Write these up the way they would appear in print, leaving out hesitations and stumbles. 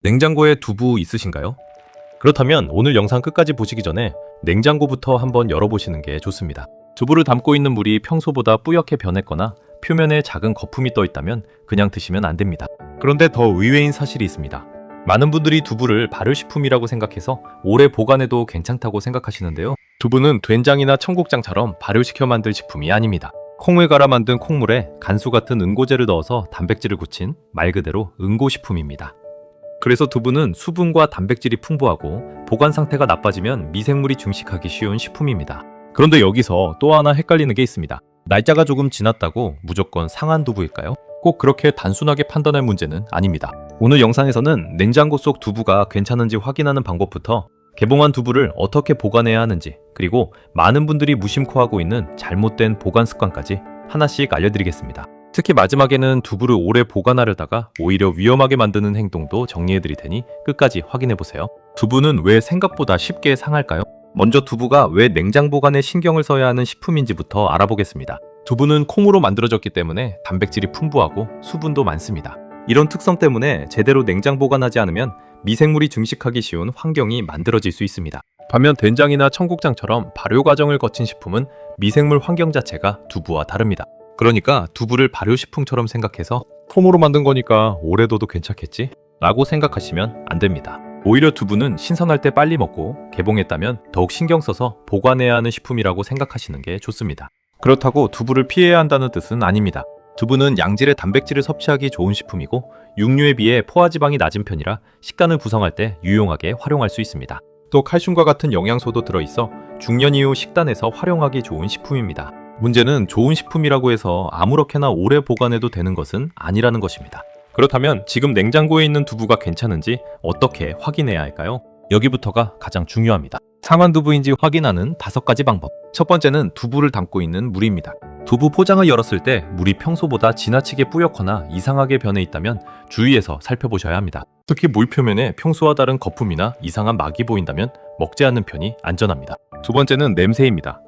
냉장고에 두부 있으신가요? 그렇다면 오늘 영상 끝까지 보시기 전에 냉장고부터 한번 열어보시는 게 좋습니다. 두부를 담고 있는 물이 평소보다 뿌옇게 변했거나 표면에 작은 거품이 떠 있다면 그냥 드시면 안 됩니다. 그런데 더 의외인 사실이 있습니다. 많은 분들이 두부를 발효식품이라고 생각해서 오래 보관해도 괜찮다고 생각하시는데요. 두부는 된장이나 청국장처럼 발효시켜 만들 식품이 아닙니다. 콩을 갈아 만든 콩물에 간수 같은 응고제를 넣어서 단백질을 굳힌 말 그대로 응고식품입니다. 그래서 두부는 수분과 단백질이 풍부하고 보관 상태가 나빠지면 미생물이 증식하기 쉬운 식품입니다. 그런데 여기서 또 하나 헷갈리는 게 있습니다. 날짜가 조금 지났다고 무조건 상한 두부일까요? 꼭 그렇게 단순하게 판단할 문제는 아닙니다. 오늘 영상에서는 냉장고 속 두부가 괜찮은지 확인하는 방법부터 개봉한 두부를 어떻게 보관해야 하는지, 그리고 많은 분들이 무심코 하고 있는 잘못된 보관 습관까지 하나씩 알려드리겠습니다. 특히 마지막에는 두부를 오래 보관하려다가 오히려 위험하게 만드는 행동도 정리해드릴 테니 끝까지 확인해보세요. 두부는 왜 생각보다 쉽게 상할까요? 먼저 두부가 왜 냉장 보관에 신경을 써야 하는 식품인지부터 알아보겠습니다. 두부는 콩으로 만들어졌기 때문에 단백질이 풍부하고 수분도 많습니다. 이런 특성 때문에 제대로 냉장 보관하지 않으면 미생물이 증식하기 쉬운 환경이 만들어질 수 있습니다. 반면 된장이나 청국장처럼 발효 과정을 거친 식품은 미생물 환경 자체가 두부와 다릅니다. 그러니까 두부를 발효식품처럼 생각해서 콩으로 만든 거니까 오래 둬도 괜찮겠지? 라고 생각하시면 안 됩니다. 오히려 두부는 신선할 때 빨리 먹고 개봉했다면 더욱 신경 써서 보관해야 하는 식품이라고 생각하시는 게 좋습니다. 그렇다고 두부를 피해야 한다는 뜻은 아닙니다. 두부는 양질의 단백질을 섭취하기 좋은 식품이고 육류에 비해 포화지방이 낮은 편이라 식단을 구성할 때 유용하게 활용할 수 있습니다. 또 칼슘과 같은 영양소도 들어있어 중년 이후 식단에서 활용하기 좋은 식품입니다. 문제는 좋은 식품이라고 해서 아무렇게나 오래 보관해도 되는 것은 아니라는 것입니다. 그렇다면 지금 냉장고에 있는 두부가 괜찮은지 어떻게 확인해야 할까요? 여기부터가 가장 중요합니다. 상한 두부인지 확인하는 5가지 방법. 첫 번째는 두부를 담고 있는 물입니다. 두부 포장을 열었을 때 물이 평소보다 지나치게 뿌옇거나 이상하게 변해 있다면 주의해서 살펴보셔야 합니다. 특히 물 표면에 평소와 다른 거품이나 이상한 막이 보인다면 먹지 않는 편이 안전합니다. 두 번째는 냄새입니다.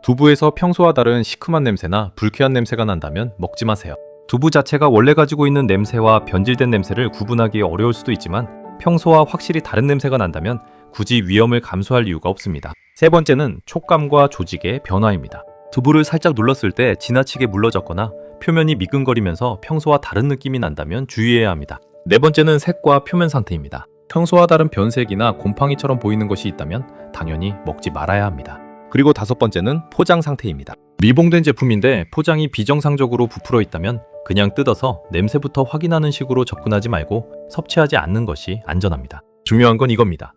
두부에서 평소와 다른 시큼한 냄새나 불쾌한 냄새가 난다면 먹지 마세요. 두부 자체가 원래 가지고 있는 냄새와 변질된 냄새를 구분하기 어려울 수도 있지만 평소와 확실히 다른 냄새가 난다면 굳이 위험을 감수할 이유가 없습니다. 세 번째는 촉감과 조직의 변화입니다. 두부를 살짝 눌렀을 때 지나치게 물러졌거나 표면이 미끈거리면서 평소와 다른 느낌이 난다면 주의해야 합니다. 네 번째는 색과 표면 상태입니다. 평소와 다른 변색이나 곰팡이처럼 보이는 것이 있다면 당연히 먹지 말아야 합니다. 그리고 5번째는 포장 상태입니다. 밀봉된 제품인데 포장이 비정상적으로 부풀어 있다면 그냥 뜯어서 냄새부터 확인하는 식으로 접근하지 말고 섭취하지 않는 것이 안전합니다. 중요한 건 이겁니다.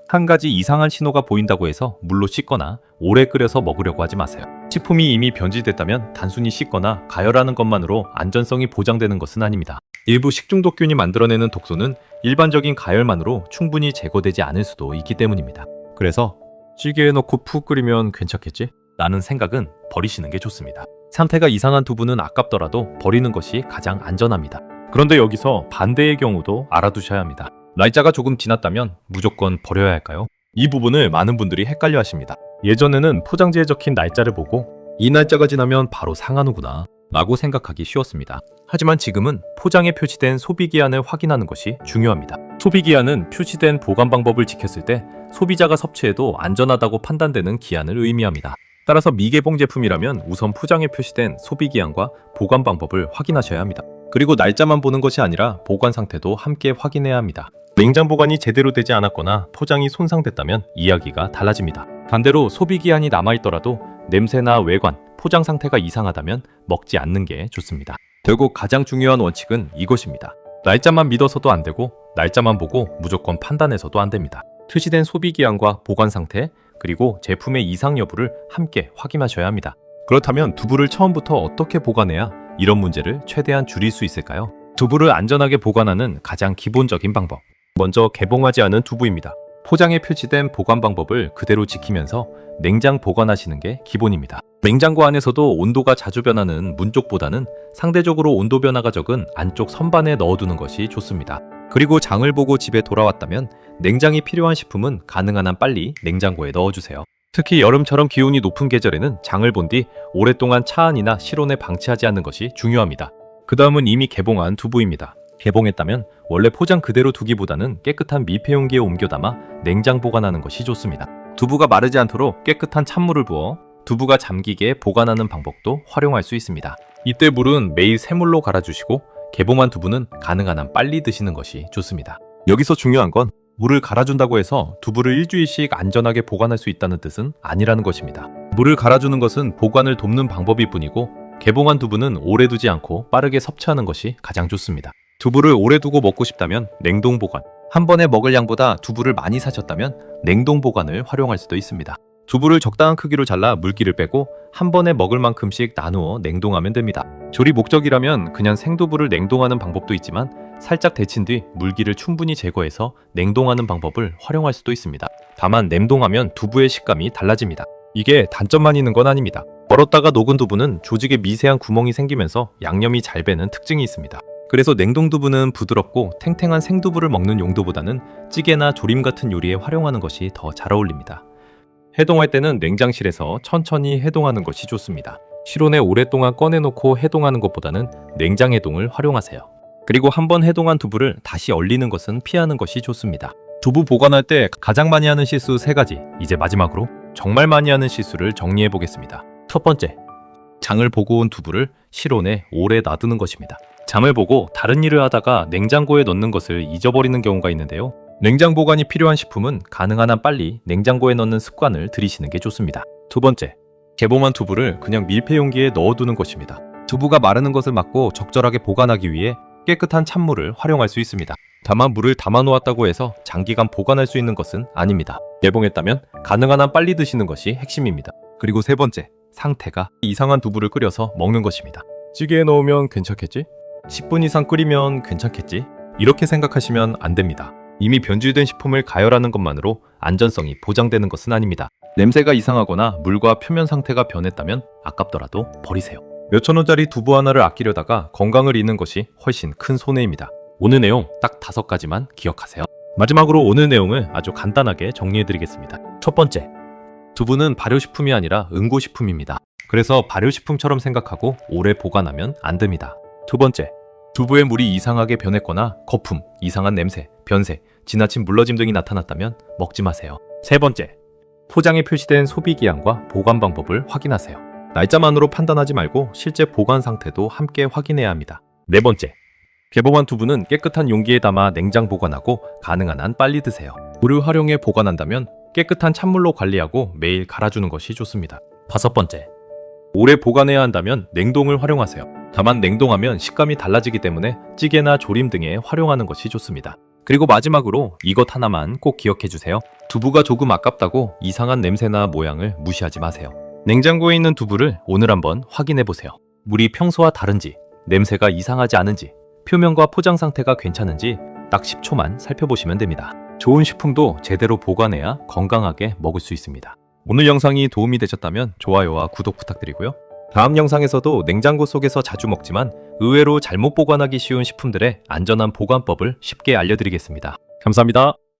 한 가지 이상한 신호가 보인다고 해서 물로 씻거나 오래 끓여서 먹으려고 하지 마세요. 식품이 이미 변질됐다면 단순히 씻거나 가열하는 것만으로 안전성이 보장되는 것은 아닙니다. 일부 식중독균이 만들어내는 독소는 일반적인 가열만으로 충분히 제거되지 않을 수도 있기 때문입니다. 그래서 찌개에 넣고 푹 끓이면 괜찮겠지? 라는 생각은 버리시는 게 좋습니다. 상태가 이상한 두부는 아깝더라도 버리는 것이 가장 안전합니다. 그런데 여기서 반대의 경우도 알아두셔야 합니다. 날짜가 조금 지났다면 무조건 버려야 할까요? 이 부분을 많은 분들이 헷갈려 하십니다. 예전에는 포장지에 적힌 날짜를 보고 이 날짜가 지나면 바로 상하는구나 라고 생각하기 쉬웠습니다. 하지만 지금은 포장에 표시된 소비기한을 확인하는 것이 중요합니다. 소비기한은 표시된 보관 방법을 지켰을 때 소비자가 섭취해도 안전하다고 판단되는 기한을 의미합니다. 따라서 미개봉 제품이라면 우선 포장에 표시된 소비기한과 보관 방법을 확인하셔야 합니다. 그리고 날짜만 보는 것이 아니라 보관 상태도 함께 확인해야 합니다. 냉장 보관이 제대로 되지 않았거나 포장이 손상됐다면 이야기가 달라집니다. 반대로 소비기한이 남아있더라도 냄새나 외관, 포장 상태가 이상하다면 먹지 않는 게 좋습니다. 결국 가장 중요한 원칙은 이것입니다. 날짜만 믿어서도 안 되고 날짜만 보고 무조건 판단해서도 안 됩니다. 표시된 소비기한과 보관 상태, 그리고 제품의 이상 여부를 함께 확인하셔야 합니다. 그렇다면 두부를 처음부터 어떻게 보관해야 이런 문제를 최대한 줄일 수 있을까요? 두부를 안전하게 보관하는 가장 기본적인 방법. 먼저 개봉하지 않은 두부입니다. 포장에 표시된 보관 방법을 그대로 지키면서 냉장 보관하시는 게 기본입니다. 냉장고 안에서도 온도가 자주 변하는 문 쪽보다는 상대적으로 온도 변화가 적은 안쪽 선반에 넣어두는 것이 좋습니다. 그리고 장을 보고 집에 돌아왔다면 냉장이 필요한 식품은 가능한 한 빨리 냉장고에 넣어주세요. 특히 여름처럼 기온이 높은 계절에는 장을 본 뒤 오랫동안 차 안이나 실온에 방치하지 않는 것이 중요합니다. 그 다음은 이미 개봉한 두부입니다. 개봉했다면 원래 포장 그대로 두기보다는 깨끗한 밀폐 용기에 옮겨 담아 냉장 보관하는 것이 좋습니다. 두부가 마르지 않도록 깨끗한 찬물을 부어 두부가 잠기게 보관하는 방법도 활용할 수 있습니다. 이때 물은 매일 새물로 갈아주시고 개봉한 두부는 가능한 한 빨리 드시는 것이 좋습니다. 여기서 중요한 건 물을 갈아준다고 해서 두부를 일주일씩 안전하게 보관할 수 있다는 뜻은 아니라는 것입니다. 물을 갈아주는 것은 보관을 돕는 방법일 뿐이고 개봉한 두부는 오래 두지 않고 빠르게 섭취하는 것이 가장 좋습니다. 두부를 오래 두고 먹고 싶다면 냉동 보관, 한 번에 먹을 양보다 두부를 많이 사셨다면 냉동 보관을 활용할 수도 있습니다. 두부를 적당한 크기로 잘라 물기를 빼고 한 번에 먹을 만큼씩 나누어 냉동하면 됩니다. 조리 목적이라면 그냥 생두부를 냉동하는 방법도 있지만 살짝 데친 뒤 물기를 충분히 제거해서 냉동하는 방법을 활용할 수도 있습니다. 다만 냉동하면 두부의 식감이 달라집니다. 이게 단점만 있는 건 아닙니다. 얼었다가 녹은 두부는 조직에 미세한 구멍이 생기면서 양념이 잘 배는 특징이 있습니다. 그래서 냉동 두부는 부드럽고 탱탱한 생두부를 먹는 용도보다는 찌개나 조림 같은 요리에 활용하는 것이 더 잘 어울립니다. 해동할 때는 냉장실에서 천천히 해동하는 것이 좋습니다. 실온에 오랫동안 꺼내놓고 해동하는 것보다는 냉장 해동을 활용하세요. 그리고 한번 해동한 두부를 다시 얼리는 것은 피하는 것이 좋습니다. 두부 보관할 때 가장 많이 하는 실수 3가지, 이제 마지막으로 정말 많이 하는 실수를 정리해 보겠습니다. 첫 번째, 장을 보고 온 두부를 실온에 오래 놔두는 것입니다. 장을 보고 다른 일을 하다가 냉장고에 넣는 것을 잊어버리는 경우가 있는데요. 냉장 보관이 필요한 식품은 가능한 한 빨리 냉장고에 넣는 습관을 들이시는 게 좋습니다. 두 번째, 개봉한 두부를 그냥 밀폐 용기에 넣어두는 것입니다. 두부가 마르는 것을 막고 적절하게 보관하기 위해 깨끗한 찬물을 활용할 수 있습니다. 다만 물을 담아 놓았다고 해서 장기간 보관할 수 있는 것은 아닙니다. 개봉했다면 가능한 한 빨리 드시는 것이 핵심입니다. 그리고 세 번째, 상태가 이상한 두부를 끓여서 먹는 것입니다. 찌개에 넣으면 괜찮겠지? 10분 이상 끓이면 괜찮겠지? 이렇게 생각하시면 안 됩니다. 이미 변질된 식품을 가열하는 것만으로 안전성이 보장되는 것은 아닙니다. 냄새가 이상하거나 물과 표면 상태가 변했다면 아깝더라도 버리세요. 몇천 원짜리 두부 하나를 아끼려다가 건강을 잃는 것이 훨씬 큰 손해입니다. 오늘 내용 딱 5가지만 기억하세요. 마지막으로 오늘 내용을 아주 간단하게 정리해드리겠습니다. 첫 번째, 두부는 발효식품이 아니라 응고식품입니다. 그래서 발효식품처럼 생각하고 오래 보관하면 안 됩니다. 두 번째, 두부에 물이 이상하게 변했거나 거품, 이상한 냄새, 변색, 지나친 물러짐 등이 나타났다면 먹지 마세요. 세 번째, 포장에 표시된 소비기한과 보관 방법을 확인하세요. 날짜만으로 판단하지 말고 실제 보관 상태도 함께 확인해야 합니다. 네 번째, 개봉한 두부는 깨끗한 용기에 담아 냉장 보관하고 가능한 한 빨리 드세요. 물을 활용해 보관한다면 깨끗한 찬물로 관리하고 매일 갈아주는 것이 좋습니다. 다섯 번째, 오래 보관해야 한다면 냉동을 활용하세요. 다만 냉동하면 식감이 달라지기 때문에 찌개나 조림 등에 활용하는 것이 좋습니다. 그리고 마지막으로 이것 하나만 꼭 기억해주세요. 두부가 조금 아깝다고 이상한 냄새나 모양을 무시하지 마세요. 냉장고에 있는 두부를 오늘 한번 확인해보세요. 물이 평소와 다른지, 냄새가 이상하지 않은지, 표면과 포장 상태가 괜찮은지 딱 10초만 살펴보시면 됩니다. 좋은 식품도 제대로 보관해야 건강하게 먹을 수 있습니다. 오늘 영상이 도움이 되셨다면 좋아요와 구독 부탁드리고요. 다음 영상에서도 냉장고 속에서 자주 먹지만 의외로 잘못 보관하기 쉬운 식품들의 안전한 보관법을 쉽게 알려드리겠습니다. 감사합니다.